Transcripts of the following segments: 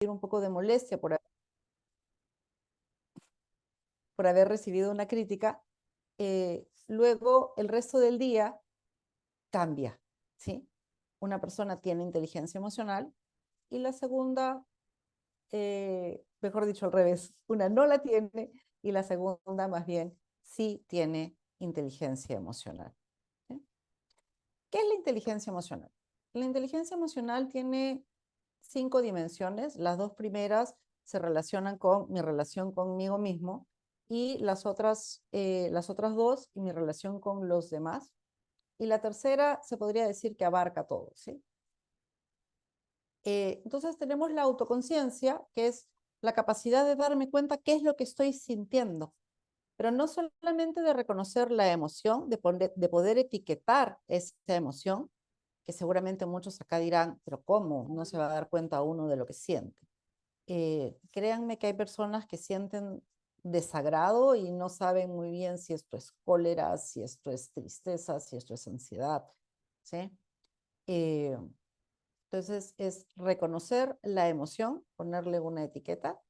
un poco de molestia por haber recibido una crítica, luego el resto del día cambia, ¿sí? Una persona tiene inteligencia emocional y la segunda, mejor dicho al revés, una no la tiene y la segunda más bien sí tiene inteligencia emocional. ¿Sí? ¿Qué es la inteligencia emocional? La inteligencia emocional tiene 5 dimensiones. Las 2 primeras se relacionan con mi relación conmigo mismo y las otras 2 y mi relación con los demás. Y la tercera se podría decir que abarca todo, ¿sí? Entonces tenemos la autoconciencia, que es la capacidad de darme cuenta qué es lo que estoy sintiendo, pero no solamente de reconocer la emoción, de poder etiquetar esa emoción, que seguramente muchos acá dirán, pero ¿cómo? No se va a dar cuenta uno de lo que siente. Créanme que hay personas que sienten desagrado y no saben muy bien si esto es cólera, si esto es tristeza, si esto es ansiedad, ¿sí? Eh, entonces es reconocer la emoción, ponerle una etiqueta,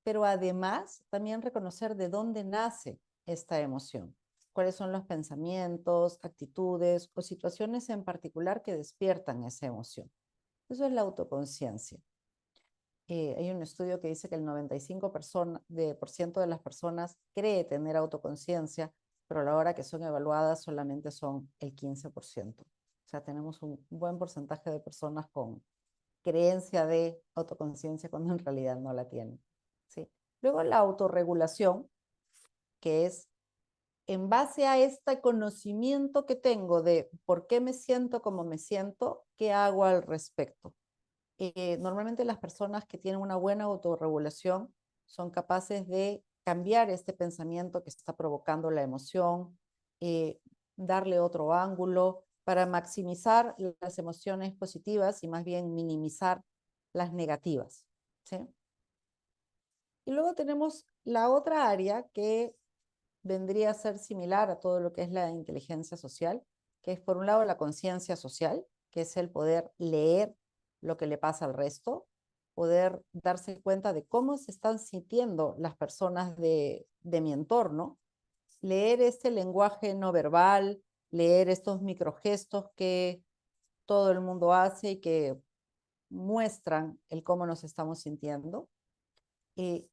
pero además también reconocer de dónde nace esta emoción, cuáles son los pensamientos, actitudes o situaciones en particular que despiertan esa emoción. Eso es la autoconciencia. Hay un estudio que dice que el 95% de las personas cree tener autoconciencia, pero a la hora que son evaluadas solamente son el 15%. O sea, tenemos un buen porcentaje de personas con creencia de autoconciencia cuando en realidad no la tienen. ¿Sí? Luego la autorregulación, que es en base a este conocimiento que tengo de por qué me siento como me siento, ¿qué hago al respecto? Normalmente las personas que tienen una buena autorregulación son capaces de cambiar este pensamiento que está provocando la emoción, eh, darle otro ángulo para maximizar las emociones positivas y más bien minimizar las negativas. ¿Sí? Y luego tenemos la otra área que vendría a ser similar a todo lo que es la inteligencia social, que es por un lado la conciencia social, que es el poder leer lo que le pasa al resto, poder darse cuenta de cómo se están sintiendo las personas de mi entorno, leer este lenguaje no verbal, leer estos microgestos que todo el mundo hace y que muestran el cómo nos estamos sintiendo. Eh,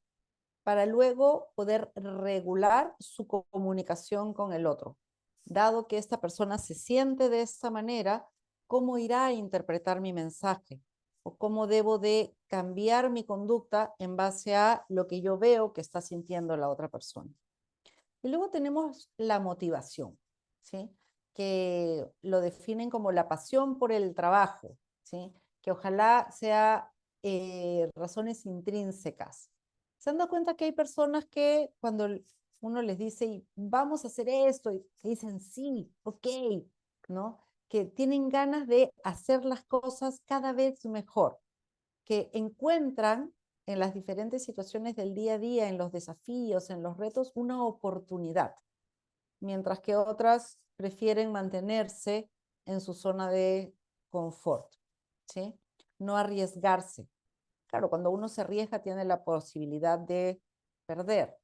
para luego poder regular su comunicación con el otro. Dado que esta persona se siente de esta manera, ¿cómo irá a interpretar mi mensaje? ¿O cómo debo de cambiar mi conducta en base a lo que yo veo que está sintiendo la otra persona? Y luego tenemos la motivación, ¿sí? Que lo definen como la pasión por el trabajo, ¿sí? Que ojalá sea razones intrínsecas. Se han dado cuenta que hay personas que cuando uno les dice, vamos a hacer esto, y dicen, sí, ok, ¿no? Que tienen ganas de hacer las cosas cada vez mejor, que encuentran en las diferentes situaciones del día a día, en los desafíos, en los retos, una oportunidad, mientras que otras prefieren mantenerse en su zona de confort, ¿sí? No arriesgarse. Claro, cuando uno se arriesga tiene la posibilidad de perder,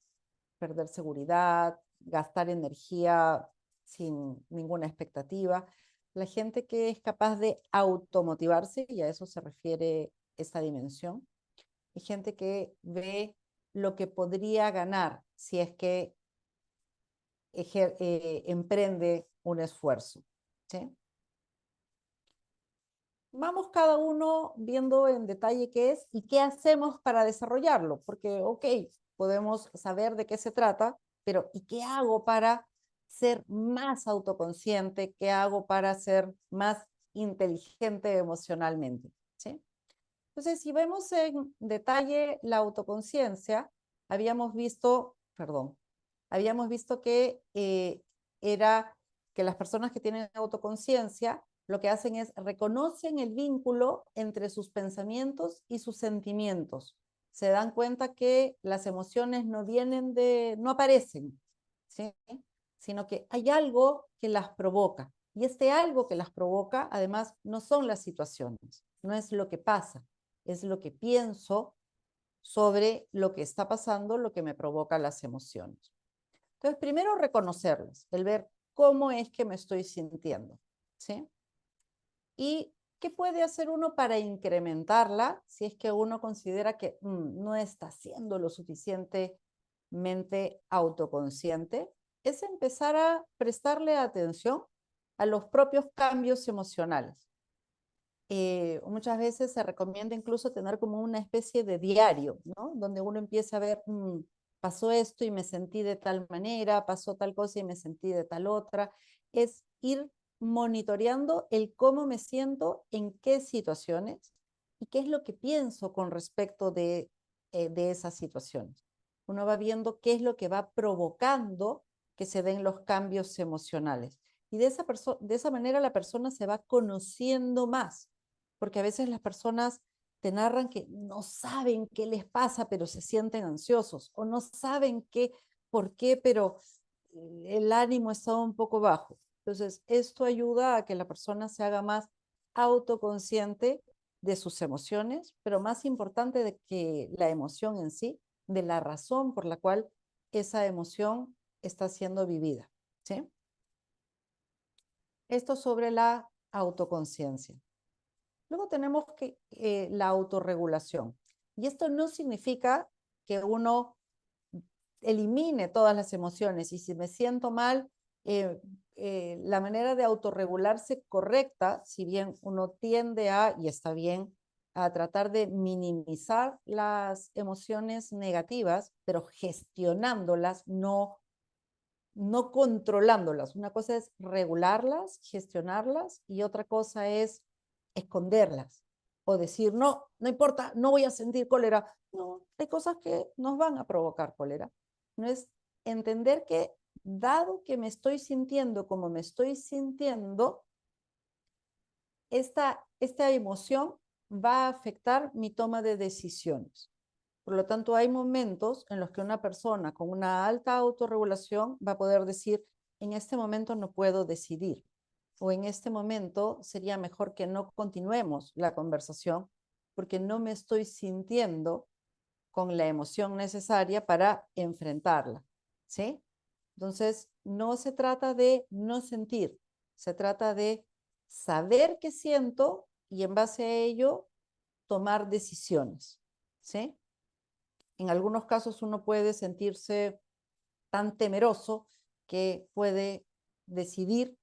perder seguridad, gastar energía sin ninguna expectativa. La gente que es capaz de automotivarse, y a eso se refiere esta dimensión, hay gente que ve lo que podría ganar si es que emprende un esfuerzo. ¿Sí? Vamos cada uno viendo en detalle qué es y qué hacemos para desarrollarlo, porque, ok, podemos saber de qué se trata, pero ¿y qué hago para ser más autoconsciente? ¿Qué hago para ser más inteligente emocionalmente? ¿Sí? Entonces, si vemos en detalle la autoconciencia, habíamos visto que era que las personas que tienen autoconciencia lo que hacen es reconocen el vínculo entre sus pensamientos y sus sentimientos. Se dan cuenta que las emociones no aparecen, ¿sí? Sino que hay algo que las provoca. Y este algo que las provoca, además, no son las situaciones, no es lo que pasa, es lo que pienso sobre lo que está pasando, lo que me provoca las emociones. Entonces, primero reconocerlas, el ver cómo es que me estoy sintiendo, ¿sí? Y qué puede hacer uno para incrementarla si es que uno considera que no está siendo lo suficientemente autoconsciente, es empezar a prestarle atención a los propios cambios emocionales. Muchas veces se recomienda incluso tener como una especie de diario, ¿no? Donde uno empieza a ver, pasó esto y me sentí de tal manera, pasó tal cosa y me sentí de tal otra. Es ir monitoreando el cómo me siento, en qué situaciones y qué es lo que pienso con respecto de esas situaciones. Uno va viendo qué es lo que va provocando que se den los cambios emocionales. Y de esa manera la persona se va conociendo más, porque a veces las personas te narran que no saben qué les pasa, pero se sienten ansiosos, o no saben por qué, pero el ánimo está un poco bajo. Entonces, esto ayuda a que la persona se haga más autoconsciente de sus emociones, pero más importante de que la emoción en sí, de la razón por la cual esa emoción está siendo vivida, ¿sí? Esto sobre la autoconciencia. Luego tenemos la autorregulación. Y esto no significa que uno elimine todas las emociones. Y si me siento mal, la manera de autorregularse correcta, si bien uno tiende y está bien, a tratar de minimizar las emociones negativas, pero gestionándolas, no controlándolas. Una cosa es regularlas, gestionarlas, y otra cosa es esconderlas o decir, no, no importa, no voy a sentir cólera. No, hay cosas que nos van a provocar cólera. No es entender que dado que me estoy sintiendo como me estoy sintiendo, esta emoción va a afectar mi toma de decisiones. Por lo tanto, hay momentos en los que una persona con una alta autorregulación va a poder decir, en este momento no puedo decidir, o en este momento sería mejor que no continuemos la conversación porque no me estoy sintiendo con la emoción necesaria para enfrentarla, ¿sí? Entonces, no se trata de no sentir, se trata de saber qué siento y en base a ello tomar decisiones, ¿sí? En algunos casos uno puede sentirse tan temeroso que puede decidir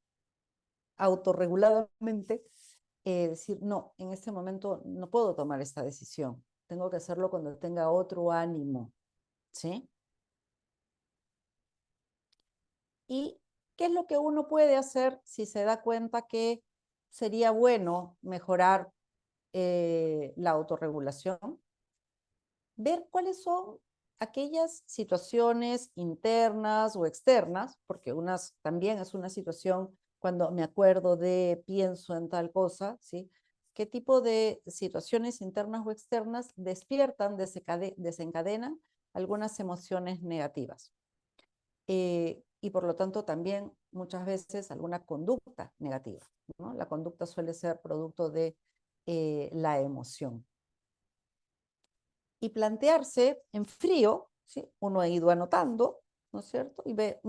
autorreguladamente, decir, no, en este momento no puedo tomar esta decisión, tengo que hacerlo cuando tenga otro ánimo, ¿sí? ¿Y qué es lo que uno puede hacer si se da cuenta que sería bueno mejorar la autorregulación? Ver cuáles son aquellas situaciones internas o externas, porque unas también es una situación cuando me acuerdo pienso en tal cosa, ¿sí? ¿Qué tipo de situaciones internas o externas despiertan, desencadenan algunas emociones negativas? Y por lo tanto también muchas veces alguna conducta negativa, ¿no? La conducta suele ser producto de la emoción. Y plantearse en frío, ¿sí? Uno ha ido anotando, ¿no es cierto? Y ve,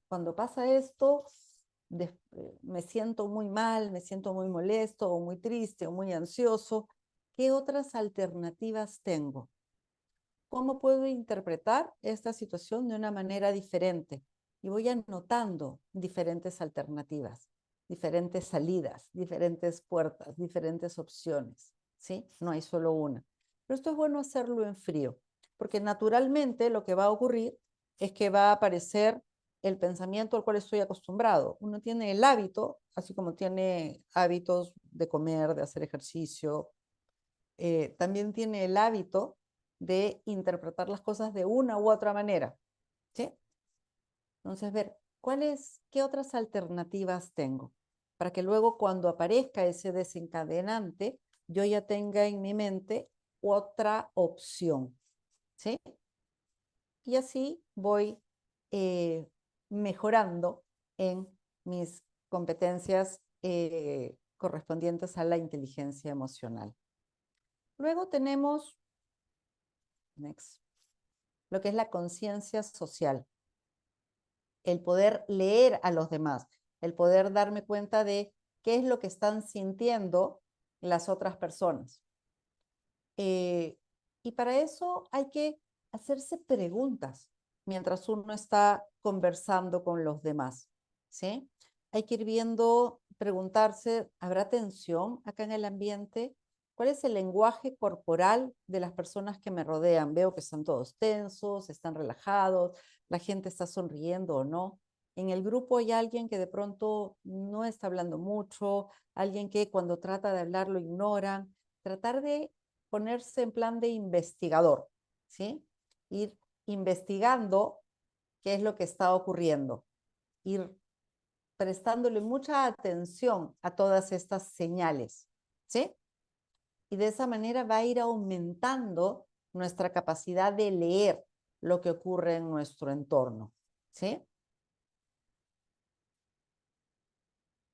cuando pasa esto, me siento muy mal, me siento muy molesto, o muy triste, o muy ansioso. ¿Qué otras alternativas tengo? ¿Cómo puedo interpretar esta situación de una manera diferente? Y voy anotando diferentes alternativas, diferentes salidas, diferentes puertas, diferentes opciones, ¿sí? No hay solo una. Pero esto es bueno hacerlo en frío, porque naturalmente lo que va a ocurrir es que va a aparecer el pensamiento al cual estoy acostumbrado. Uno tiene el hábito, así como tiene hábitos de comer, de hacer ejercicio, también tiene el hábito de interpretar las cosas de una u otra manera, ¿sí? Entonces, ver, qué otras alternativas tengo? Para que luego cuando aparezca ese desencadenante, yo ya tenga en mi mente otra opción, ¿sí? Y así voy eh, mejorando en mis competencias correspondientes a la inteligencia emocional. Luego tenemos, next, lo que es la conciencia social, el poder leer a los demás, el poder darme cuenta de qué es lo que están sintiendo las otras personas. Y para eso hay que hacerse preguntas mientras uno está conversando con los demás, ¿sí? Hay que ir viendo, preguntarse, ¿habrá tensión acá en el ambiente? ¿Cuál es el lenguaje corporal de las personas que me rodean? Veo que están todos tensos, están relajados, la gente está sonriendo o no. En el grupo hay alguien que de pronto no está hablando mucho, alguien que cuando trata de hablar lo ignoran. Tratar de ponerse en plan de investigador, ¿sí? Ir investigando qué es lo que está ocurriendo, ir prestándole mucha atención a todas estas señales, ¿sí? Y de esa manera va a ir aumentando nuestra capacidad de leer lo que ocurre en nuestro entorno, ¿sí?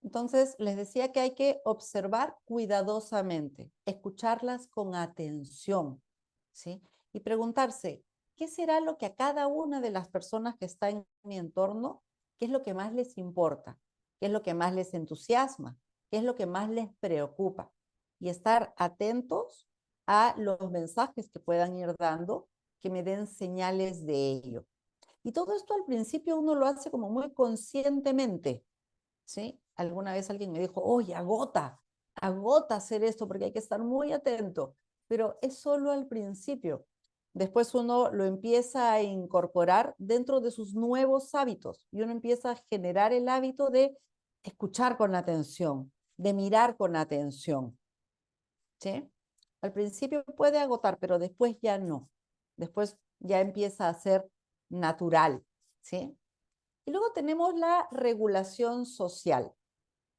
Entonces, les decía que hay que observar cuidadosamente, escucharlas con atención, ¿sí? Y preguntarse, ¿qué será lo que a cada una de las personas que está en mi entorno, qué es lo que más les importa? ¿Qué es lo que más les entusiasma? ¿Qué es lo que más les preocupa? Y estar atentos a los mensajes que puedan ir dando, que me den señales de ello. Y todo esto al principio uno lo hace como muy conscientemente, ¿sí? Alguna vez alguien me dijo, oye, agota hacer esto porque hay que estar muy atento, pero es solo al principio. Después uno lo empieza a incorporar dentro de sus nuevos hábitos y uno empieza a generar el hábito de escuchar con atención, de mirar con atención, ¿sí? Al principio puede agotar, pero después ya no. Después ya empieza a ser natural, ¿sí? Y luego tenemos la regulación social.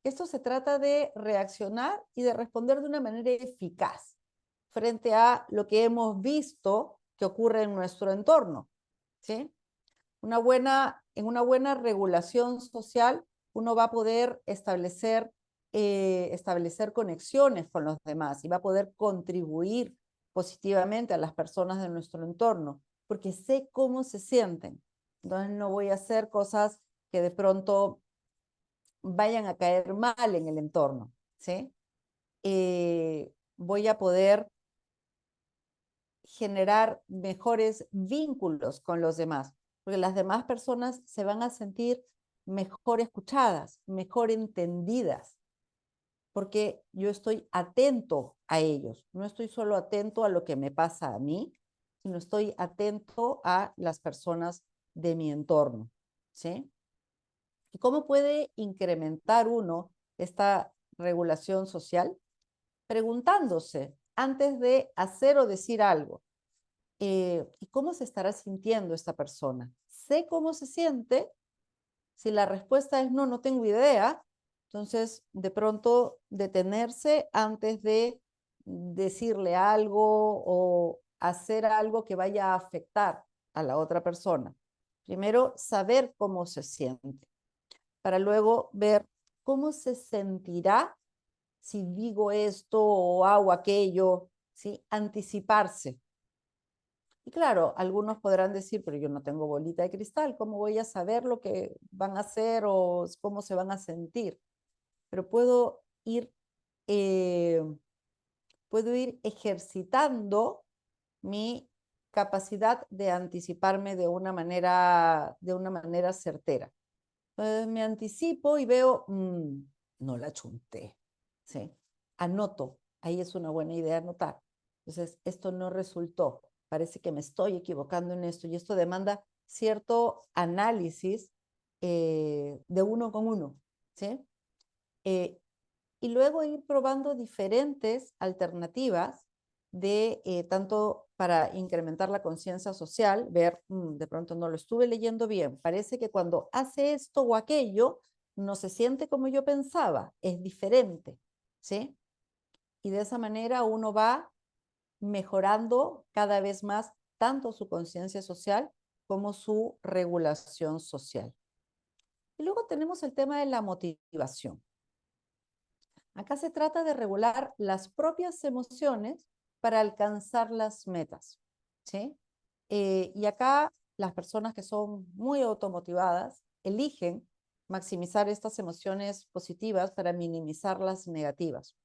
Esto se trata de reaccionar y de responder de una manera eficaz frente a lo que hemos visto que ocurre en nuestro entorno, ¿sí? En una buena regulación social, uno va a poder establecer conexiones con los demás y va a poder contribuir positivamente a las personas de nuestro entorno, porque sé cómo se sienten. Entonces no voy a hacer cosas que de pronto vayan a caer mal en el entorno, ¿sí? Voy a poder generar mejores vínculos con los demás, porque las demás personas se van a sentir mejor escuchadas, mejor entendidas, porque yo estoy atento a ellos, no estoy solo atento a lo que me pasa a mí, sino estoy atento a las personas de mi entorno, ¿sí? ¿Y cómo puede incrementar uno esta regulación social? Preguntándose antes de hacer o decir algo, ¿y cómo se estará sintiendo esta persona? ¿Sé cómo se siente? Si la respuesta es no, no tengo idea, entonces de pronto detenerse antes de decirle algo o hacer algo que vaya a afectar a la otra persona. Primero, saber cómo se siente, para luego ver cómo se sentirá si digo esto o hago aquello, ¿sí? Anticiparse. Y claro, algunos podrán decir, pero yo no tengo bolita de cristal, ¿cómo voy a saber lo que van a hacer o cómo se van a sentir? Pero eh, puedo ir ejercitando mi capacidad de anticiparme de una manera certera. Entonces me anticipo y veo, no la chunté, ¿sí? Anoto, ahí es una buena idea anotar. Entonces, esto no resultó, parece que me estoy equivocando en esto y esto demanda cierto análisis de uno con uno, ¿sí? Eh, y luego ir probando diferentes alternativas tanto para incrementar la conciencia social, ver, de pronto no lo estuve leyendo bien, parece que cuando hace esto o aquello, no se siente como yo pensaba, es diferente, ¿sí? Y de esa manera uno va mejorando cada vez más tanto su conciencia social como su regulación social. Y luego tenemos el tema de la motivación. Acá se trata de regular las propias emociones para alcanzar las metas, ¿sí? Y acá las personas que son muy automotivadas eligen maximizar estas emociones positivas para minimizar las negativas.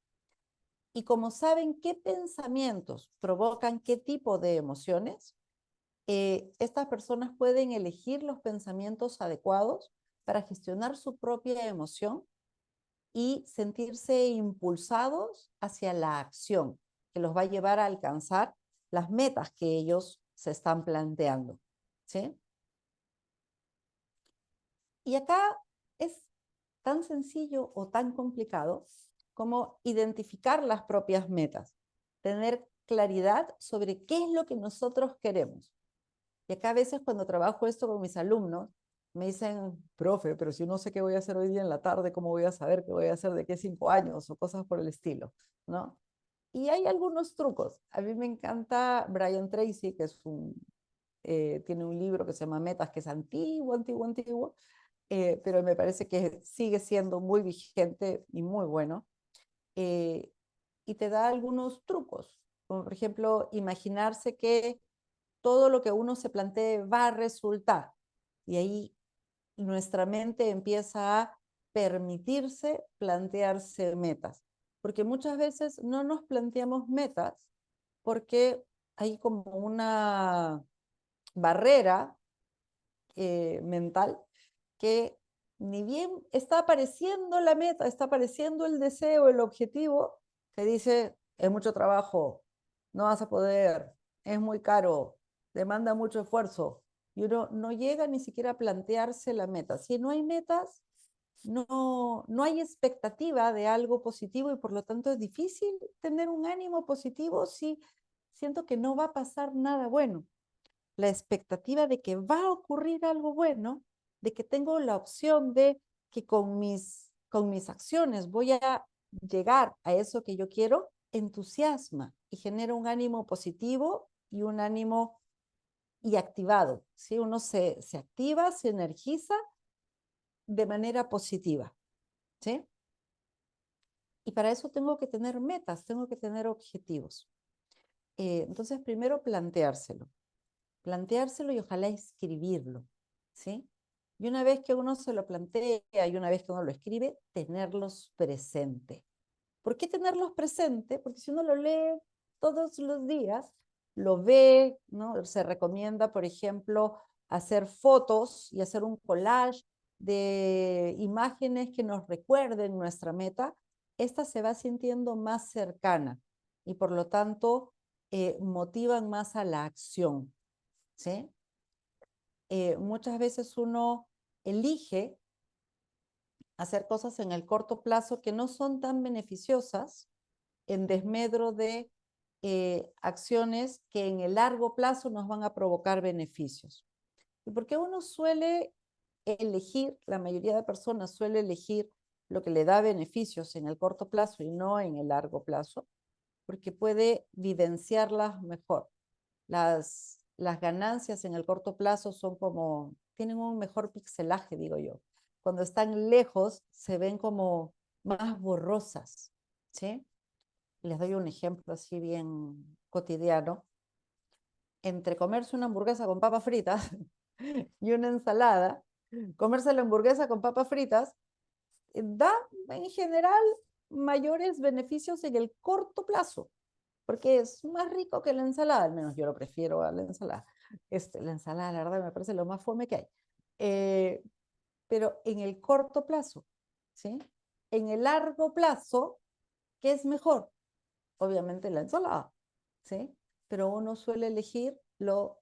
Y como saben qué pensamientos provocan qué tipo de emociones, estas personas pueden elegir los pensamientos adecuados para gestionar su propia emoción y sentirse impulsados hacia la acción que los va a llevar a alcanzar las metas que ellos se están planteando, ¿sí? Y acá es tan sencillo o tan complicado como identificar las propias metas, tener claridad sobre qué es lo que nosotros queremos. Y acá a veces cuando trabajo esto con mis alumnos, me dicen, profe, pero si no sé qué voy a hacer hoy día en la tarde, ¿cómo voy a saber qué voy a hacer de qué 5 años o cosas por el estilo? ¿No? Y hay algunos trucos. A mí me encanta Brian Tracy, que es tiene un libro que se llama Metas, que es antiguo, antiguo, antiguo, pero me parece que sigue siendo muy vigente y muy bueno. Eh, y te da algunos trucos, como por ejemplo, imaginarse que todo lo que uno se plantee va a resultar. Y ahí nuestra mente empieza a permitirse plantearse metas. Porque muchas veces no nos planteamos metas porque hay como una barrera mental que ni bien está apareciendo la meta, está apareciendo el deseo, el objetivo, te dice, es mucho trabajo, no vas a poder, es muy caro, demanda mucho esfuerzo. Y uno no llega ni siquiera a plantearse la meta. Si no hay metas, no hay expectativa de algo positivo y por lo tanto es difícil tener un ánimo positivo si siento que no va a pasar nada bueno. La expectativa de que va a ocurrir algo bueno, de que tengo la opción de que con mis acciones voy a llegar a eso que yo quiero, entusiasma y genera un ánimo positivo y un ánimo y activado. ¿Sí? Uno se activa, se energiza de manera positiva. ¿Sí? Y para eso tengo que tener metas, tengo que tener objetivos. Entonces, primero planteárselo y ojalá escribirlo, ¿sí? Y una vez que uno se lo plantea y una vez que uno lo escribe, tenerlos presente. ¿Por qué tenerlos presente? Porque si uno lo lee todos los días, lo ve, ¿no? Se recomienda, por ejemplo, hacer fotos y hacer un collage de imágenes que nos recuerden nuestra meta. Esta se va sintiendo más cercana y por lo tanto motivan más a la acción, ¿sí? Muchas veces uno elige hacer cosas en el corto plazo que no son tan beneficiosas en desmedro de acciones que en el largo plazo nos van a provocar beneficios. ¿Y por qué uno suele elegir, la mayoría de personas suele elegir lo que le da beneficios en el corto plazo y no en el largo plazo? Porque puede vivenciarlas mejor. Las ganancias en el corto plazo son como, tienen un mejor pixelaje, digo yo. Cuando están lejos, se ven como más borrosas, ¿sí? Les doy un ejemplo así bien cotidiano. Entre comerse una hamburguesa con papas fritas y una ensalada, comerse la hamburguesa con papas fritas da en general mayores beneficios en el corto plazo, porque es más rico que la ensalada, al menos yo lo prefiero a la ensalada. La ensalada, la verdad, me parece lo más fome que hay. Eh, pero en el corto plazo, ¿sí? En el largo plazo, ¿qué es mejor? Obviamente la ensalada, ¿sí? Pero uno suele elegir lo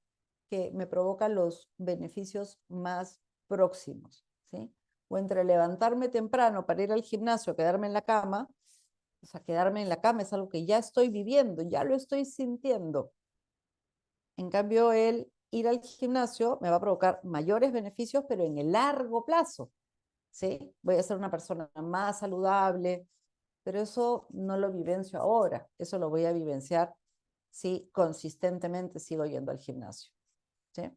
que me provoca los beneficios más próximos, ¿sí? O entre levantarme temprano para ir al gimnasio, quedarme en la cama, o sea, quedarme en la cama es algo que ya estoy viviendo, ya lo estoy sintiendo. En cambio, el ir al gimnasio me va a provocar mayores beneficios, pero en el largo plazo, ¿sí? Voy a ser una persona más saludable, pero eso no lo vivencio ahora, eso lo voy a vivenciar si consistentemente sigo yendo al gimnasio, ¿sí?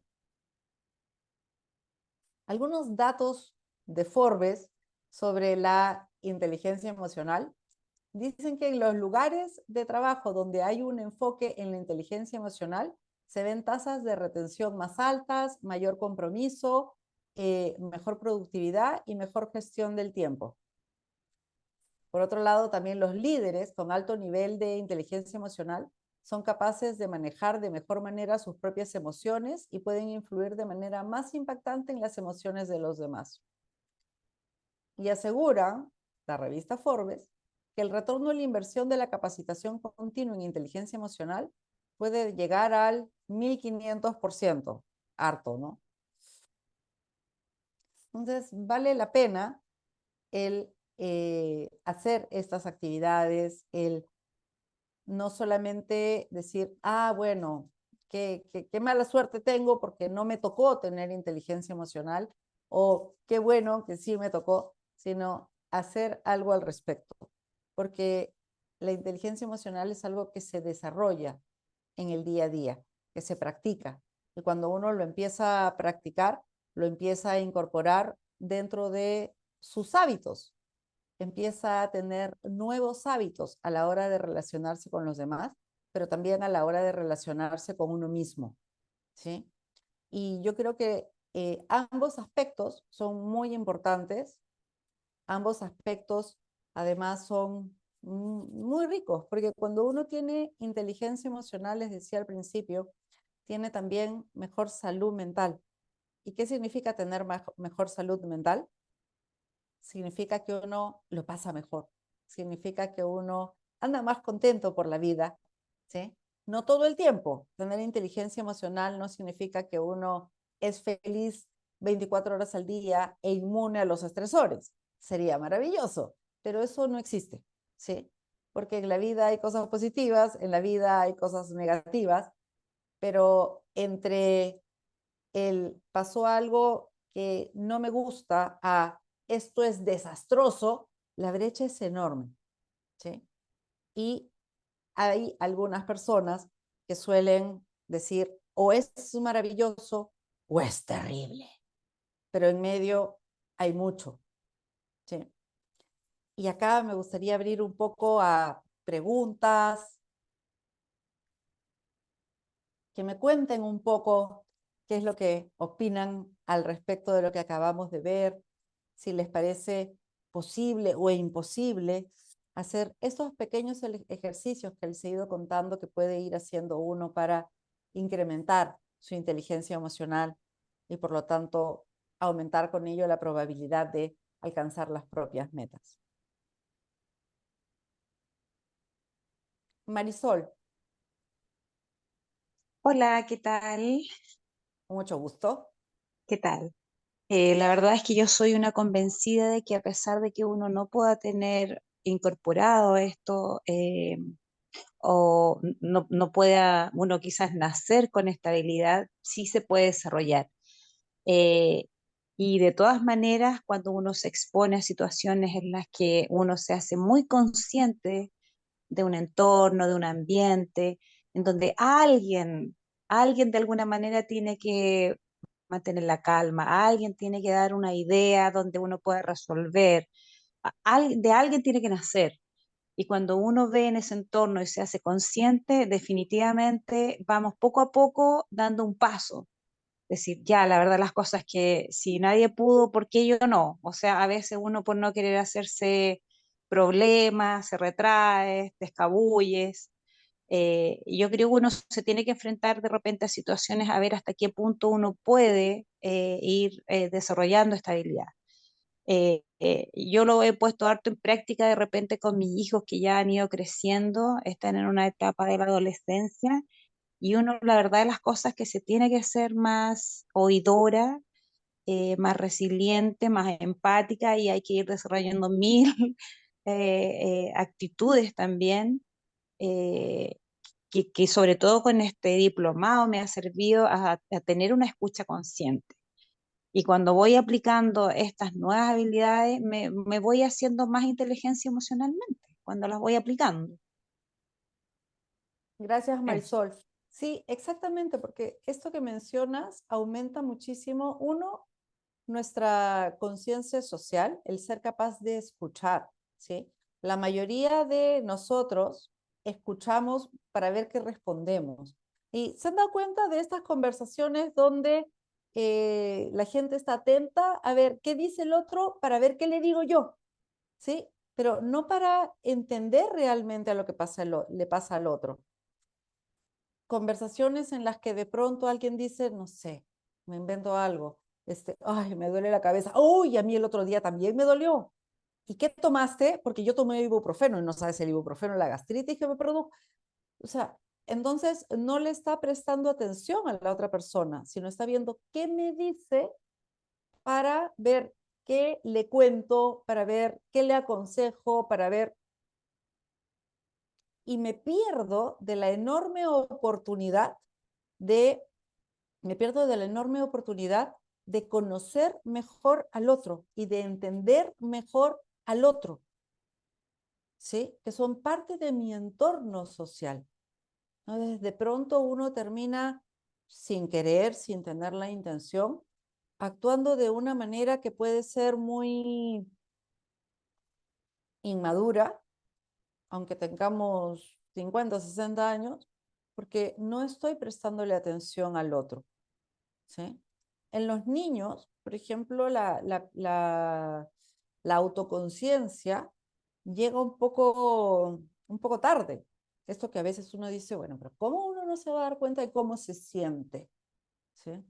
Algunos datos de Forbes sobre la inteligencia emocional. Dicen que en los lugares de trabajo donde hay un enfoque en la inteligencia emocional, se ven tasas de retención más altas, mayor compromiso, mejor productividad y mejor gestión del tiempo. Por otro lado, también los líderes con alto nivel de inteligencia emocional son capaces de manejar de mejor manera sus propias emociones y pueden influir de manera más impactante en las emociones de los demás. Y asegura la revista Forbes que el retorno a la inversión de la capacitación continua en inteligencia emocional puede llegar al 1500%. Harto, ¿no? Entonces, vale la pena el hacer estas actividades, el no solamente decir, ah, bueno, qué mala suerte tengo porque no me tocó tener inteligencia emocional, o qué bueno que sí me tocó, sino hacer algo al respecto. Porque la inteligencia emocional es algo que se desarrolla en el día a día, que se practica. Y cuando uno lo empieza a practicar, lo empieza a incorporar dentro de sus hábitos, empieza a tener nuevos hábitos a la hora de relacionarse con los demás, pero también a la hora de relacionarse con uno mismo, ¿sí? Y yo creo que ambos aspectos son muy importantes, ambos aspectos además son muy ricos, porque cuando uno tiene inteligencia emocional, les decía al principio, tiene también mejor salud mental. ¿Y qué significa tener mejor salud mental? Significa que uno lo pasa mejor, significa que uno anda más contento por la vida, ¿sí? No todo el tiempo. Tener inteligencia emocional no significa que uno es feliz 24 horas al día e inmune a los estresores. Sería maravilloso, pero eso no existe, ¿sí? Porque en la vida hay cosas positivas, en la vida hay cosas negativas, pero entre el pasó algo que no me gusta a esto es desastroso, la brecha es enorme, ¿sí? Y hay algunas personas que suelen decir o es maravilloso o es terrible, pero en medio hay mucho, ¿sí? Y acá me gustaría abrir un poco a preguntas, que me cuenten un poco qué es lo que opinan al respecto de lo que acabamos de ver, si les parece posible o imposible hacer estos pequeños ejercicios que les he ido contando que puede ir haciendo uno para incrementar su inteligencia emocional y por lo tanto aumentar con ello la probabilidad de alcanzar las propias metas. Marisol, Hola, ¿qué tal? mucho gusto. ¿Qué tal? La verdad es que yo soy una convencida de que a pesar de que uno no pueda tener incorporado esto o no pueda uno quizás nacer con esta habilidad, sí se puede desarrollar. Eh, y de todas maneras, cuando uno se expone a situaciones en las que uno se hace muy consciente de un entorno, de un ambiente, en donde alguien de alguna manera tiene que mantener la calma, alguien tiene que dar una idea donde uno pueda resolver, de alguien tiene que nacer. Y cuando uno ve en ese entorno y se hace consciente, definitivamente vamos poco a poco dando un paso. Decir, ya, la verdad las cosas que si nadie pudo, ¿por qué yo no? O sea, a veces uno por no querer hacerse problemas, se retrae, te escabulles. Yo creo que uno se tiene que enfrentar de repente a situaciones a ver hasta qué punto uno puede ir desarrollando esta habilidad. Yo lo he puesto harto en práctica de repente con mis hijos que ya han ido creciendo, están en una etapa de la adolescencia y uno, la verdad de las cosas que se tiene que ser más oidora, más resiliente, más empática y hay que ir desarrollando mil actitudes también. eh, que sobre todo con este diplomado me ha servido a tener una escucha consciente. Y cuando voy aplicando estas nuevas habilidades, me voy haciendo más inteligencia emocionalmente, cuando las voy aplicando. Gracias, Eso. Marisol. Sí, exactamente, porque esto que mencionas aumenta muchísimo, uno, nuestra conciencia social, el ser capaz de escuchar, ¿sí? La mayoría de nosotros escuchamos para ver qué respondemos. Y se han dado cuenta de estas conversaciones donde la gente está atenta a ver qué dice el otro para ver qué le digo yo, ¿sí? Pero no para entender realmente a lo que le pasa al otro. Conversaciones en las que de pronto alguien dice, no sé, me invento algo, ay, me duele la cabeza, uy, a mí el otro día también me dolió. ¿Y qué tomaste? Porque yo tomé ibuprofeno y no sabes el ibuprofeno, la gastritis que me produjo. O sea, entonces no le está prestando atención a la otra persona, sino está viendo qué me dice para ver qué le cuento, para ver qué le aconsejo, para ver. Y me pierdo de la enorme oportunidad de, me pierdo de la enorme oportunidad de conocer mejor al otro y de entender mejor al otro. ¿Sí? Que son parte de mi entorno social, ¿no? De pronto uno termina sin querer, sin tener la intención, actuando de una manera que puede ser muy inmadura, aunque tengamos 50, 60 años, porque no estoy prestándole atención al otro, ¿sí? En los niños, por ejemplo, la autoconciencia llega un poco tarde. Esto que a veces uno dice, bueno, pero ¿cómo uno no se va a dar cuenta de cómo se siente? ¿Sí?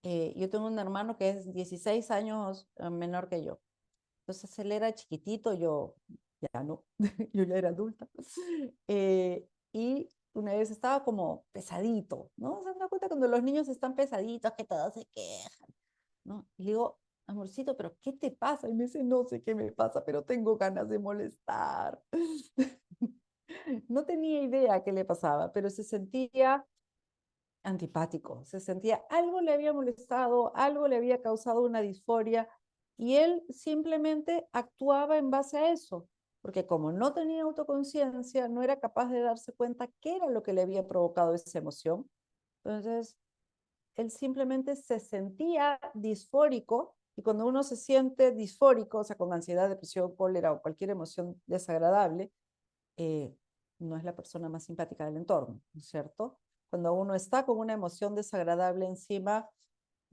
Yo tengo un hermano que es 16 años menor que yo. Entonces él era chiquitito, yo ya no, yo ya era adulta. Y una vez estaba como pesadito, ¿no? ¿Se dan cuenta cuando los niños están pesaditos, que todos se quejan, ¿no? Y le digo, amorcito, ¿pero qué te pasa? Y me dice, no sé qué me pasa, pero tengo ganas de molestar. No tenía idea qué le pasaba, pero se sentía antipático, se sentía, algo le había molestado, algo le había causado una disforia y él simplemente actuaba en base a eso, porque como no tenía autoconciencia, no era capaz de darse cuenta qué era lo que le había provocado esa emoción. Entonces, él simplemente se sentía disfórico y cuando uno se siente disfórico, o sea, con ansiedad, depresión, cólera o cualquier emoción desagradable, eh, no es la persona más simpática del entorno, ¿no es cierto? Cuando uno está con una emoción desagradable encima,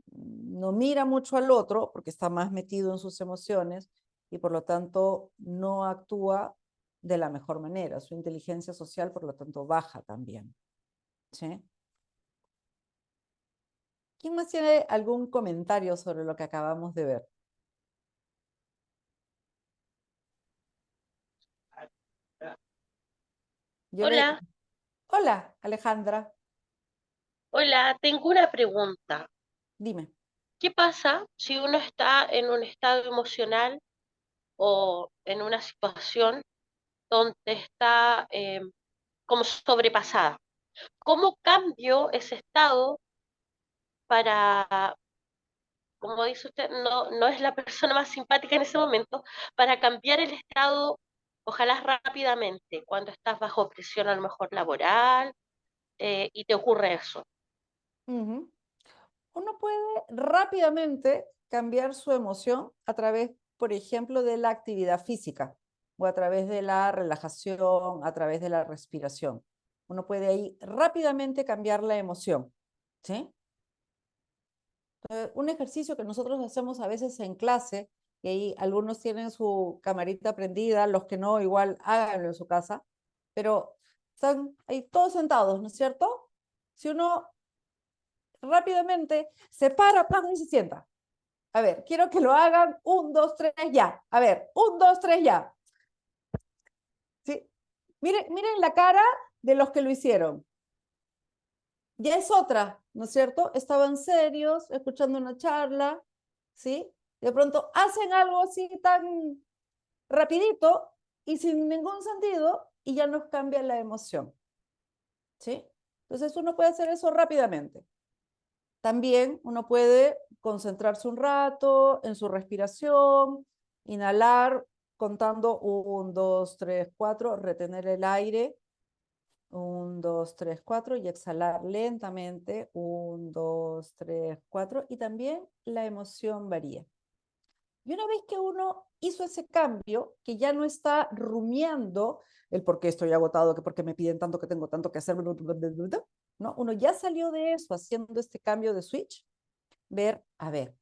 no mira mucho al otro porque está más metido en sus emociones y por lo tanto no actúa de la mejor manera. Su inteligencia social, por lo tanto, baja también. ¿Sí? ¿Quién más tiene algún comentario sobre lo que acabamos de ver? Yo le... Hola, Hola, Alejandra, hola, tengo una pregunta. dime. ¿Qué pasa si uno está en un estado emocional o en una situación donde está como sobrepasada? ¿Cómo cambio ese estado para, como dice usted, no es la persona más simpática en ese momento, para cambiar el estado, ojalá rápidamente, cuando estás bajo presión a lo mejor laboral y te ocurre eso? Ujú. Uno puede rápidamente cambiar su emoción a través, por ejemplo, de la actividad física o a través de la relajación, a través de la respiración. Uno puede ahí rápidamente cambiar la emoción, ¿sí? Un ejercicio que nosotros hacemos a veces en clase, y ahí algunos tienen su camarita prendida, los que no, igual háganlo en su casa, pero están ahí todos sentados, ¿no es cierto? Si uno rápidamente se para, ¡pam! Y se sienta. A ver, quiero que lo hagan. Un, dos, tres, ya. A ver, un, dos, tres, ya. ¿Sí? Miren la cara de los que lo hicieron. Ya es otra, ¿no es cierto? Estaban serios, escuchando una charla, ¿sí? De pronto hacen algo así tan rapidito y sin ningún sentido y ya nos cambia la emoción, ¿sí? Entonces uno puede hacer eso rápidamente. También uno puede concentrarse un rato en su respiración, inhalar contando 1, 2, 3, 4, retener el aire, 1, 2, 3, 4 y exhalar lentamente, 1, 2, 3, 4 y también la emoción varía. Y una vez que uno hizo ese cambio, que ya no está rumiando el por qué estoy agotado, que por qué me piden tanto, que tengo tanto que hacer, ¿no? Uno ya salió de eso haciendo este cambio de switch, ver, a ver,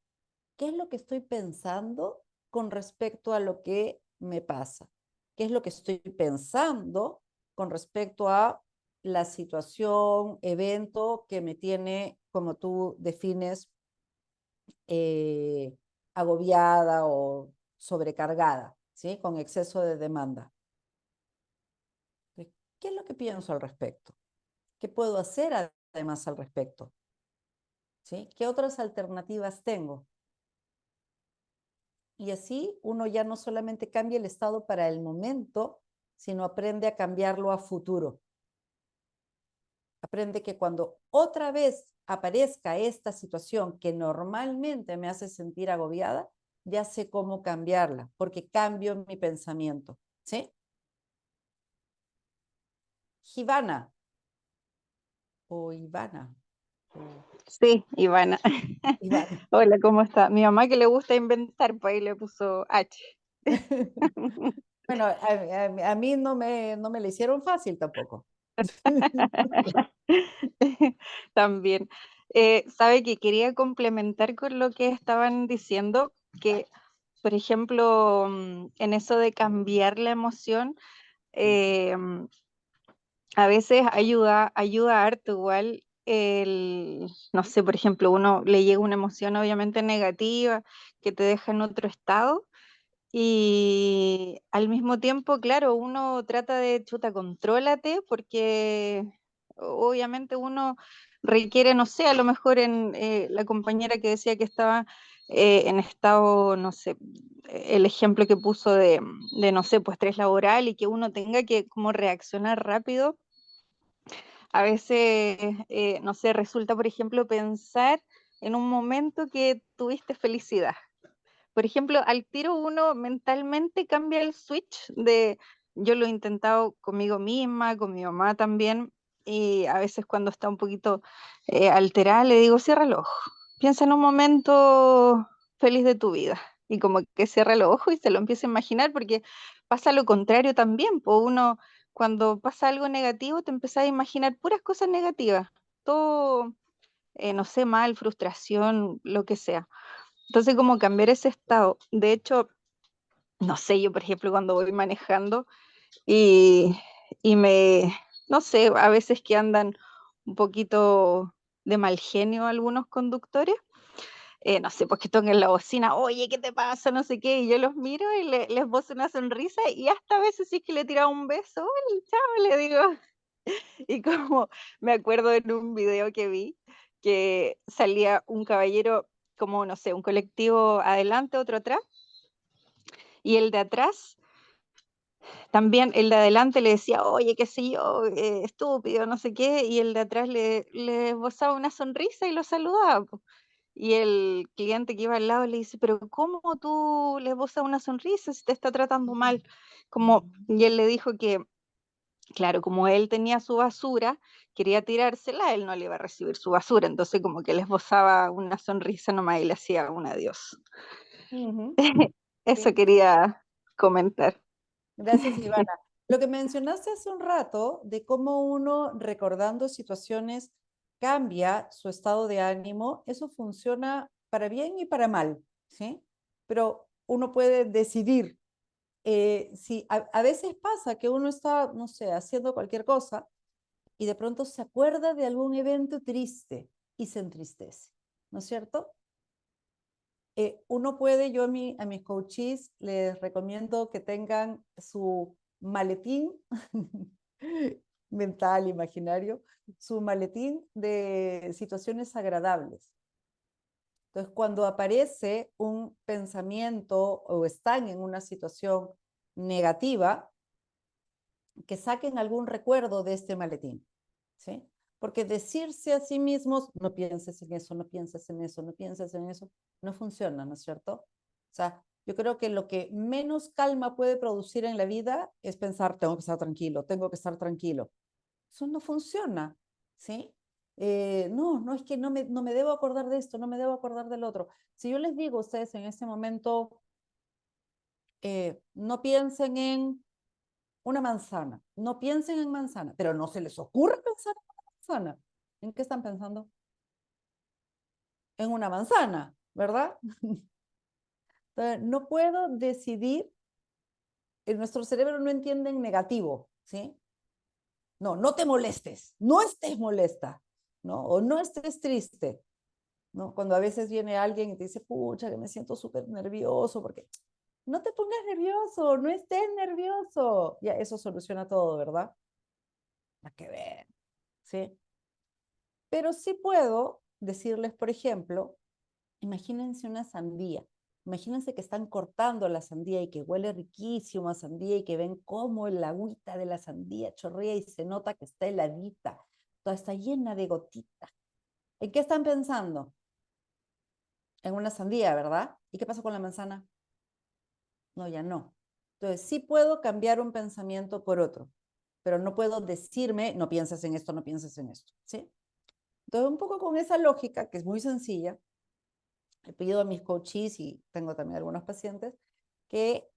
¿qué es lo que estoy pensando con respecto a lo que me pasa? ¿Qué es lo que estoy pensando con respecto a la situación, evento que me tiene, como tú defines, eh, agobiada o sobrecargada, ¿sí? Con exceso de demanda? ¿Qué es lo que pienso al respecto? ¿Qué puedo hacer además al respecto? ¿Sí? ¿Qué otras alternativas tengo? Y así uno ya no solamente cambia el estado para el momento, sino aprende a cambiarlo a futuro. Aprende que cuando otra vez aparezca esta situación que normalmente me hace sentir agobiada, ya sé cómo cambiarla, porque cambio mi pensamiento. ¿Sí? Givana o Ivana o Sí, Ivana. Ivana. Hola, ¿cómo está? Mi mamá que le gusta inventar, pues ahí le puso H. Bueno, a mí no me la hicieron fácil tampoco. También. Sabe que quería complementar con lo que estaban diciendo, que, por ejemplo, en eso de cambiar la emoción, eh, a veces ayuda harto igual no sé, por ejemplo, uno le llega una emoción obviamente negativa que te deja en otro estado. Y al mismo tiempo, claro, uno trata de, chuta, contrólate, porque obviamente uno requiere, no sé, a lo mejor en la compañera que decía que estaba en estado, no sé, el ejemplo que puso de, no sé, pues estrés laboral y que uno tenga que como reaccionar rápido, a veces, no sé, resulta, por ejemplo, pensar en un momento que tuviste felicidad. Por ejemplo, al tiro uno mentalmente cambia el switch de, yo lo he intentado conmigo misma, con mi mamá también, y a veces cuando está un poquito alterada le digo, cierra los ojos, piensa en un momento feliz de tu vida, y como que cierra los ojos y se lo empieza a imaginar, porque pasa lo contrario también, pues uno cuando pasa algo negativo te empieza a imaginar puras cosas negativas, todo, no sé, mal, frustración, lo que sea. Entonces, como cambiar ese estado. De hecho, no sé, yo por ejemplo cuando voy manejando y, y no sé, a veces que andan un poquito de mal genio algunos conductores, no sé, pues que toquen la bocina, oye, ¿qué te pasa? No sé qué, y yo los miro y les bozo una sonrisa y hasta a veces sí que le tiro un beso, "Hola, chao", le digo. Y como me acuerdo en un video que vi que salía un caballero como, no sé, un colectivo adelante, otro atrás, y el de atrás, también el de adelante le decía, oye, qué sé yo, estúpido, no sé qué, y el de atrás le esbozaba una sonrisa y lo saludaba, po. Y el cliente que iba al lado le dice, pero ¿cómo tú le esbozas una sonrisa si te está tratando mal? Como, y él le dijo que, claro, como él tenía su basura, quería tirársela, él no le iba a recibir su basura, entonces como que le esbozaba una sonrisa nomás y le hacía un adiós. Ujú, Eso sí. quería comentar. Gracias, Ivana. Lo que mencionaste hace un rato de cómo uno recordando situaciones cambia su estado de ánimo, eso funciona para bien y para mal, ¿sí? Pero uno puede decidir. Si a veces pasa que uno está, no sé, haciendo cualquier cosa y de pronto se acuerda de algún evento triste y se entristece, ¿no es cierto? Uno puede, yo a mis coaches les recomiendo que tengan su maletín mental, imaginario, su maletín de situaciones agradables. Entonces, cuando aparece un pensamiento o están en una situación negativa, que saquen algún recuerdo de este maletín, ¿sí? Porque decirse a sí mismos, no pienses en eso, no pienses en eso, no pienses en eso, no funciona, ¿no es cierto? O sea, yo creo que lo que menos calma puede producir en la vida es pensar, tengo que estar tranquilo, tengo que estar tranquilo. Eso no funciona, ¿sí? No, es que no me debo acordar de esto, no me debo acordar del otro. Si yo les digo a ustedes en este momento, no piensen en una manzana, no piensen en manzana, pero no se les ocurre pensar en una manzana. ¿En qué están pensando? En una manzana, ¿verdad? Entonces, no puedo decidir, nuestro cerebro no entiende en negativo, ¿sí? No, no te molestes, no estés molesta, ¿no? O no estés triste, ¿no? Cuando a veces viene alguien y te dice, pucha, que me siento súper nervioso, porque no te pongas nervioso, no estés nervioso. Ya, eso soluciona todo, ¿verdad? Hay que ver, ¿sí? Pero sí puedo decirles, por ejemplo, imagínense una sandía. Imagínense que están cortando la sandía y que huele riquísimo a sandía y que ven cómo el agüita de la sandía chorrea y se nota que está heladita. Toda está llena de gotitas. ¿En qué están pensando? En una sandía, ¿verdad? ¿Y qué pasa con la manzana? No, ya no. Entonces, sí puedo cambiar un pensamiento por otro, pero no puedo decirme, no pienses en esto, no pienses en esto, ¿sí? Entonces, un poco con esa lógica, que es muy sencilla, he pedido a mis coaches y tengo también algunos pacientes que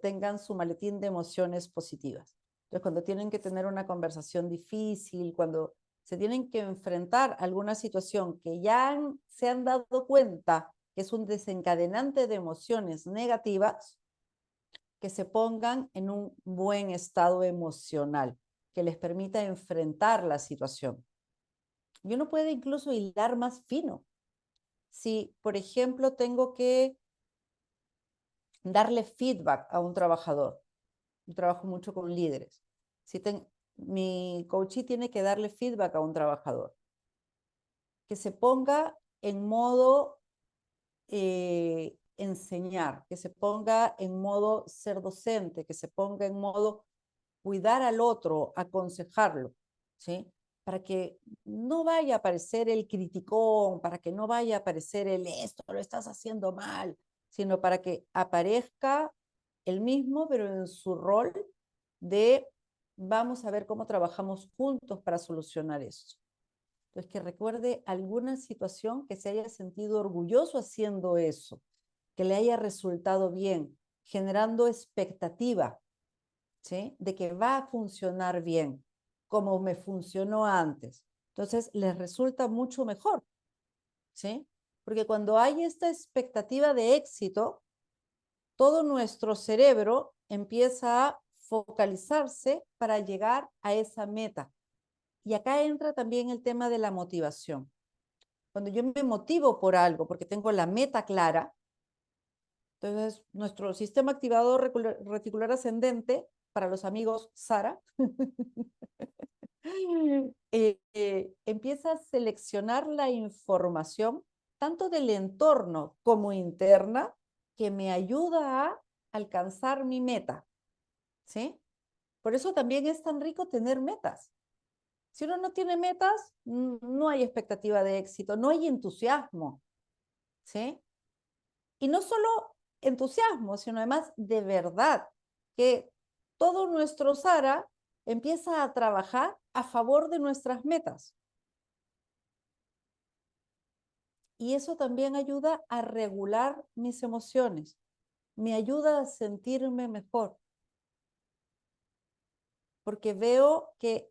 tengan su maletín de emociones positivas. Entonces, cuando tienen que tener una conversación difícil, cuando se tienen que enfrentar a alguna situación que ya se han dado cuenta que es un desencadenante de emociones negativas, que se pongan en un buen estado emocional, que les permita enfrentar la situación. Y uno puede incluso hilar más fino. Si, por ejemplo, tengo que darle feedback a un trabajador, yo trabajo mucho con líderes, si mi coachee tiene que darle feedback a un trabajador, que se ponga en modo enseñar, que se ponga en modo ser docente, que se ponga en modo cuidar al otro, aconsejarlo, ¿sí? Para que no vaya a aparecer el criticón, para que no vaya a aparecer el esto lo estás haciendo mal, sino para que aparezca el mismo, pero en su rol de vamos a ver cómo trabajamos juntos para solucionar esto. Entonces, que recuerde alguna situación que se haya sentido orgulloso haciendo eso, que le haya resultado bien, generando expectativa, ¿sí? De que va a funcionar bien, como me funcionó antes. Entonces, les resulta mucho mejor, ¿sí? Porque cuando hay esta expectativa de éxito, todo nuestro cerebro empieza a focalizarse para llegar a esa meta. Y acá entra también el tema de la motivación. Cuando yo me motivo por algo, porque tengo la meta clara, entonces nuestro sistema activador reticular ascendente, para los amigos Sara, empieza a seleccionar la información tanto del entorno como interna que me ayuda a alcanzar mi meta, ¿sí? Por eso también es tan rico tener metas. Si uno no tiene metas, no hay expectativa de éxito, no hay entusiasmo, ¿sí? Y no solo entusiasmo, sino además de verdad que todo nuestro Sara empieza a trabajar a favor de nuestras metas. Y eso también ayuda a regular mis emociones, me ayuda a sentirme mejor, porque veo que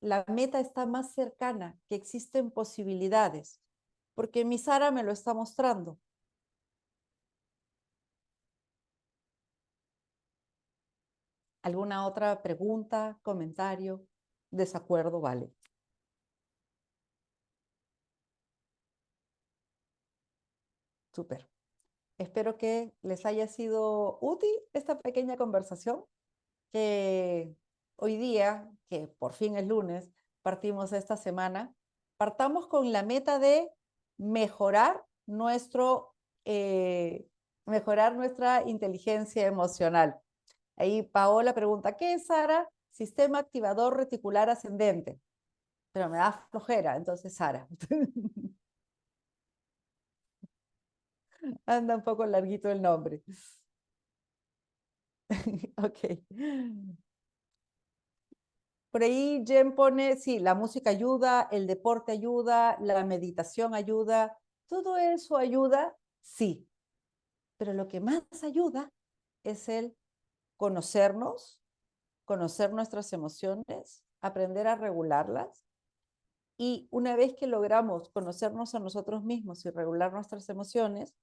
la meta está más cercana, que existen posibilidades, porque mi Sara me lo está mostrando. ¿Alguna otra pregunta, comentario, desacuerdo? Vale. Súper. Espero que les haya sido útil esta pequeña conversación, que hoy día, que por fin es lunes, partimos esta semana, partamos con la meta de mejorar mejorar nuestra inteligencia emocional. Ahí Paola pregunta, ¿qué es, Sara? Sistema activador reticular ascendente. Pero me da flojera, entonces Sara. Anda un poco larguito el nombre. Ok. Por ahí Jen pone, sí, la música ayuda, el deporte ayuda, la meditación ayuda, todo eso ayuda, sí. Pero lo que más ayuda es el conocernos, conocer nuestras emociones, aprender a regularlas. Y una vez que logramos conocernos a nosotros mismos y regular nuestras emociones,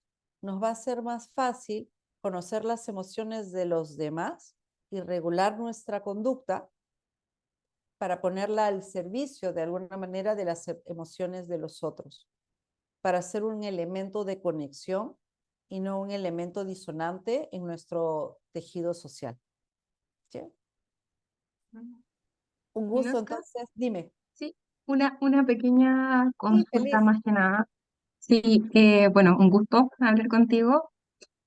nos va a ser más fácil conocer las emociones de los demás y regular nuestra conducta para ponerla al servicio de alguna manera de las emociones de los otros, para ser un elemento de conexión y no un elemento disonante en nuestro tejido social. ¿Sí? Un gusto, Ninosca, entonces, dime. sí, una pequeña Sí, consulta feliz. más que nada. Sí, bueno, un gusto hablar contigo.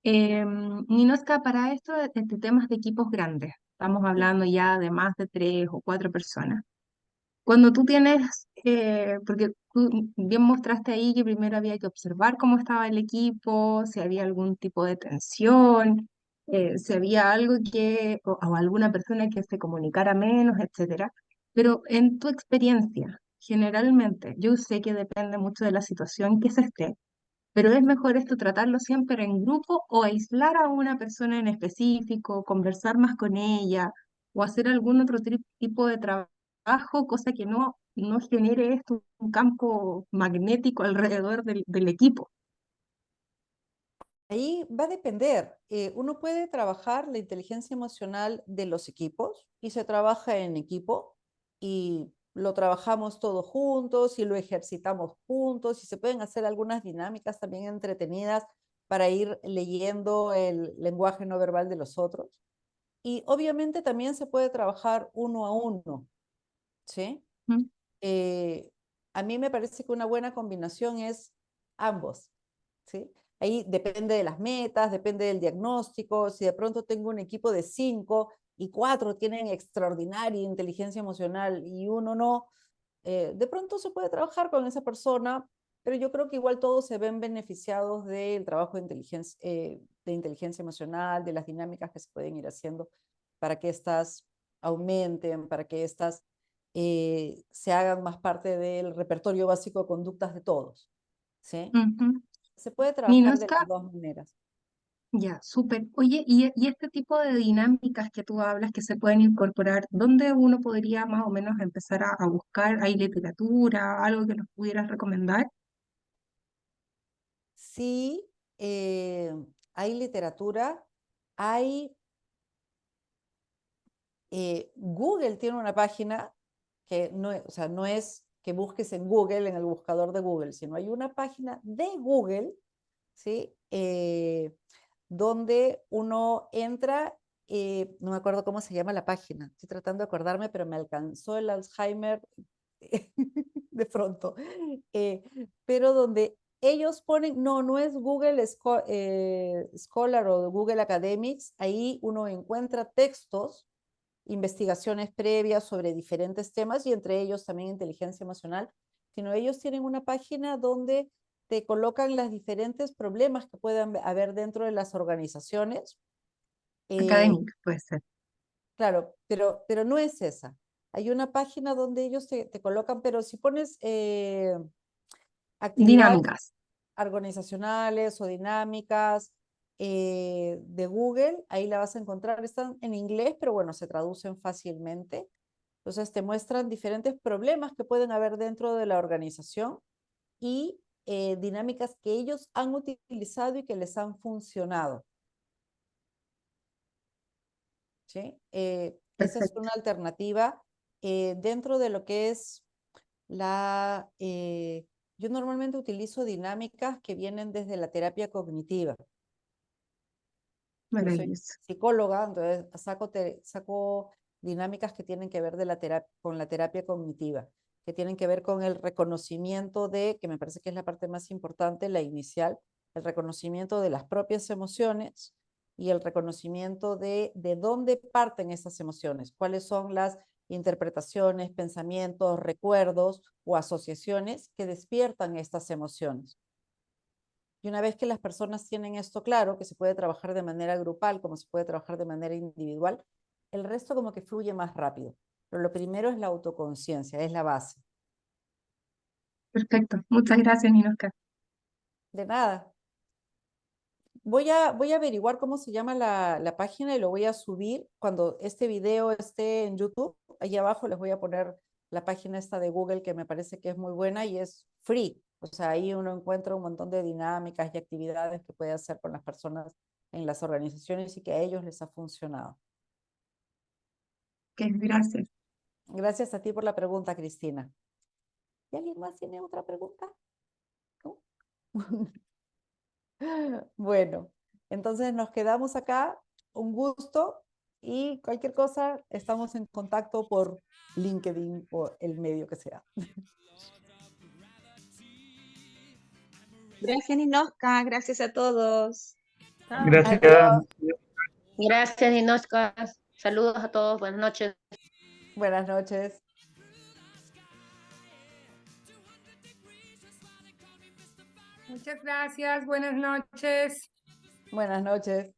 Ninosca, para esto de temas de equipos grandes, estamos hablando ya de más de 3 o 4 personas. Cuando tú tienes, porque tú bien mostraste ahí que primero había que observar cómo estaba el equipo, si había algún tipo de tensión, si había algo o alguna persona que se comunicara menos, etcétera. Pero en tu experiencia, generalmente, yo sé que depende mucho de la situación que se esté, pero es mejor esto tratarlo siempre en grupo o aislar a una persona en específico, conversar más con ella o hacer algún otro tipo de trabajo, cosa que no genere esto un campo magnético alrededor del equipo. Ahí va a depender. Uno puede trabajar la inteligencia emocional de los equipos y se trabaja en equipo y lo trabajamos todos juntos y lo ejercitamos juntos y se pueden hacer algunas dinámicas también entretenidas para ir leyendo el lenguaje no verbal de los otros. Y obviamente también se puede trabajar uno a uno, ¿sí? ¿Mm? A mí me parece que una buena combinación es ambos, ¿sí? Ahí depende de las metas, depende del diagnóstico. Si de pronto tengo un equipo de 5 y 4 tienen extraordinaria inteligencia emocional y uno no, de pronto se puede trabajar con esa persona, pero yo creo que igual todos se ven beneficiados del trabajo de inteligencia emocional, de las dinámicas que se pueden ir haciendo para que estas aumenten, para que estas se hagan más parte del repertorio básico de conductas de todos, ¿sí? Ujú. Se puede trabajar de Ninosca, las dos maneras. ya, súper. Oye, y este tipo de dinámicas que tú hablas que se pueden incorporar, ¿dónde uno podría más o menos empezar a buscar? ¿Hay literatura, algo que nos pudieras recomendar? Sí, hay literatura, hay, Google tiene una página que no, o sea, no es que busques en Google, en el buscador de Google, sino hay una página de Google, ¿sí? Donde uno entra, no me acuerdo cómo se llama la página, estoy tratando de acordarme, pero me alcanzó el Alzheimer de pronto, eh, pero donde ellos ponen, no es Google Scholar o Google Academics, ahí uno encuentra textos, investigaciones previas sobre diferentes temas y entre ellos también inteligencia emocional, sino ellos tienen una página donde te colocan los diferentes problemas que puedan haber dentro de las organizaciones. Académica, puede ser. Claro, pero no es esa. Hay una página donde ellos te colocan, pero si pones actividades Dinámicas. organizacionales o dinámicas de Google, ahí la vas a encontrar. Están en inglés, pero bueno, se traducen fácilmente. Entonces te muestran diferentes problemas que pueden haber dentro de la organización y dinámicas que ellos han utilizado y que les han funcionado. ¿Sí? Esa es Perfecto. una alternativa dentro de lo que es la... yo normalmente utilizo dinámicas que vienen desde la terapia cognitiva. Yo soy Maravilloso. psicóloga, entonces saco dinámicas que tienen que ver con la terapia cognitiva, que tienen que ver con el reconocimiento de, que me parece que es la parte más importante, la inicial, el reconocimiento de las propias emociones y el reconocimiento de dónde parten esas emociones, cuáles son las interpretaciones, pensamientos, recuerdos o asociaciones que despiertan estas emociones. Y una vez que las personas tienen esto claro, que se puede trabajar de manera grupal, como se puede trabajar de manera individual, el resto como que fluye más rápido. Pero lo primero es la autoconciencia, es la base. Perfecto. Muchas gracias, Ninosca. De nada. voy a averiguar cómo se llama la página y lo voy a subir cuando este video esté en YouTube. Allí abajo les voy a poner la página esta de Google que me parece que es muy buena y es free. O sea, ahí uno encuentra un montón de dinámicas y actividades que puede hacer con las personas en las organizaciones y que a ellos les ha funcionado. Que gracias. Gracias a ti por la pregunta, Cristina. ¿Y alguien más tiene otra pregunta? ¿No? Bueno, entonces nos quedamos acá. Un gusto y cualquier cosa estamos en contacto por LinkedIn o el medio que sea. Gracias, Ninoska, gracias a todos. Gracias. Adiós. Gracias, Dinosca. Saludos a todos. Buenas noches. Buenas noches. Muchas gracias, buenas noches. Buenas noches.